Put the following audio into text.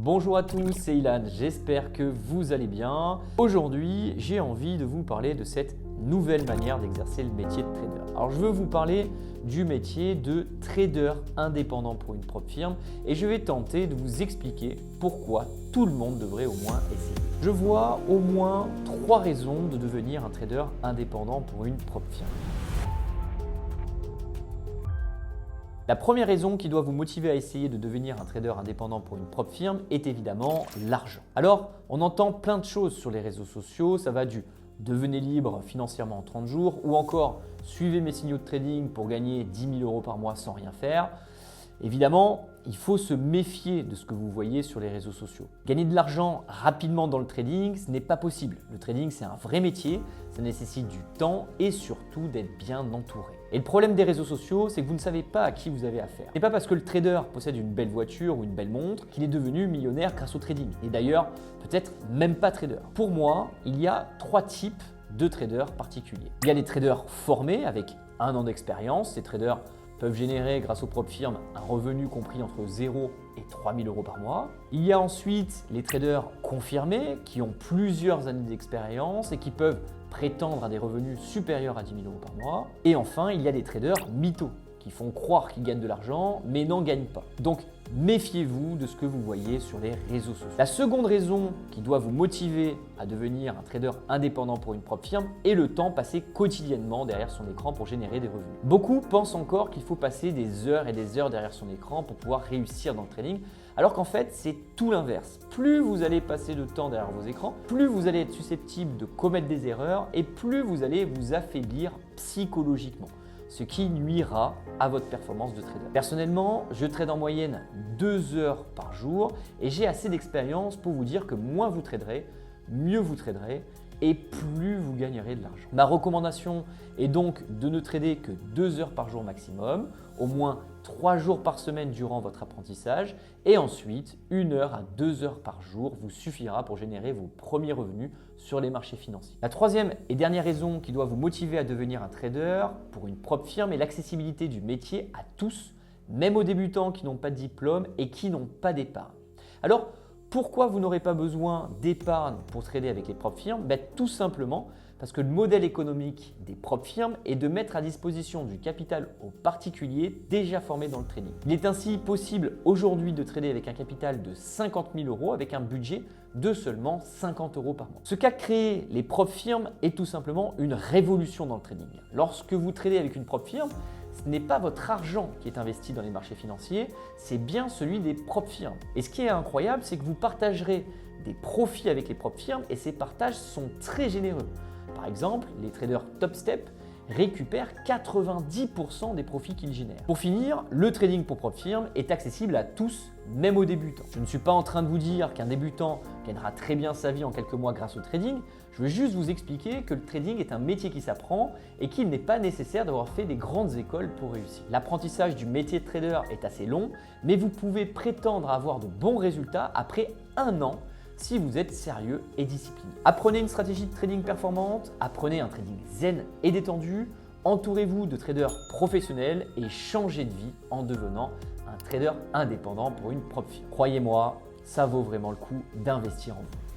Bonjour à tous, c'est Ilan, j'espère que vous allez bien. Aujourd'hui, j'ai envie de vous parler de cette nouvelle manière d'exercer le métier de trader. Alors, je veux vous parler du métier de trader indépendant pour une propre firme et je vais tenter de vous expliquer pourquoi tout le monde devrait au moins essayer. Je vois au moins 3 raisons de devenir un trader indépendant pour une propre firme. La première raison qui doit vous motiver à essayer de devenir un trader indépendant pour une propre firme est évidemment l'argent. Alors, on entend plein de choses sur les réseaux sociaux, ça va du « devenez libre financièrement en 30 jours » ou encore « suivez mes signaux de trading pour gagner 10 000 € par mois sans rien faire ». Évidemment, il faut se méfier de ce que vous voyez sur les réseaux sociaux. Gagner de l'argent rapidement dans le trading, ce n'est pas possible. Le trading, c'est un vrai métier, ça nécessite du temps et surtout d'être bien entouré. Et le problème des réseaux sociaux, c'est que vous ne savez pas à qui vous avez affaire. Ce n'est pas parce que le trader possède une belle voiture ou une belle montre qu'il est devenu millionnaire grâce au trading. Et d'ailleurs, peut-être même pas trader. Pour moi, il y a 3 types de traders particuliers. Il y a les traders formés avec 1 an d'expérience. Ces traders peuvent générer grâce aux propres firmes un revenu compris entre 0 et 3 000 € par mois. Il y a ensuite les traders confirmés qui ont plusieurs années d'expérience et qui peuvent prétendre à des revenus supérieurs à 10 000 € par mois. Et enfin, il y a des traders mythos qui font croire qu'ils gagnent de l'argent mais n'en gagnent pas. Donc, méfiez-vous de ce que vous voyez sur les réseaux sociaux. La seconde raison qui doit vous motiver à devenir un trader indépendant pour une propre firme est le temps passé quotidiennement derrière son écran pour générer des revenus. Beaucoup pensent encore qu'il faut passer des heures et des heures derrière son écran pour pouvoir réussir dans le trading, alors qu'en fait, c'est tout l'inverse. Plus vous allez passer de temps derrière vos écrans, plus vous allez être susceptible de commettre des erreurs et plus vous allez vous affaiblir psychologiquement, ce qui nuira à votre performance de trader. Personnellement, je trade en moyenne 2 heures par jour et j'ai assez d'expérience pour vous dire que moins vous traderez, mieux vous traderez et plus vous gagnerez de l'argent. Ma recommandation est donc de ne trader que 2 heures par jour maximum, au moins 3 jours par semaine durant votre apprentissage et ensuite 1 heure à 2 heures par jour vous suffira pour générer vos premiers revenus sur les marchés financiers. La troisième et dernière raison qui doit vous motiver à devenir un trader pour une propre firme est l'accessibilité du métier à tous, même aux débutants qui n'ont pas de diplôme et qui n'ont pas d'épargne. Alors, pourquoi vous n'aurez pas besoin d'épargne pour trader avec les propres firmes? Tout simplement parce que le modèle économique des propres firmes est de mettre à disposition du capital aux particuliers déjà formés dans le trading. Il est ainsi possible aujourd'hui de trader avec un capital de 50 000 € avec un budget de seulement 50 € par mois. Ce qu'a créé les propres firmes est tout simplement une révolution dans le trading. Lorsque vous tradez avec une propre firme, ce n'est pas votre argent qui est investi dans les marchés financiers, c'est bien celui des propres firmes. Et ce qui est incroyable, c'est que vous partagerez des profits avec les propres firmes et ces partages sont très généreux. Par exemple, les traders Top Step récupèrent 90% des profits qu'ils génèrent. Pour finir, le trading pour propre firme est accessible à tous, même aux débutants. Je ne suis pas en train de vous dire qu'un débutant gagnera très bien sa vie en quelques mois grâce au trading. Je veux juste vous expliquer que le trading est un métier qui s'apprend et qu'il n'est pas nécessaire d'avoir fait des grandes écoles pour réussir. L'apprentissage du métier de trader est assez long, mais vous pouvez prétendre avoir de bons résultats après 1 an si vous êtes sérieux et discipliné. Apprenez une stratégie de trading performante, apprenez un trading zen et détendu, entourez-vous de traders professionnels et changez de vie en devenant un trader indépendant pour une propre firme. Croyez-moi, ça vaut vraiment le coup d'investir en vous.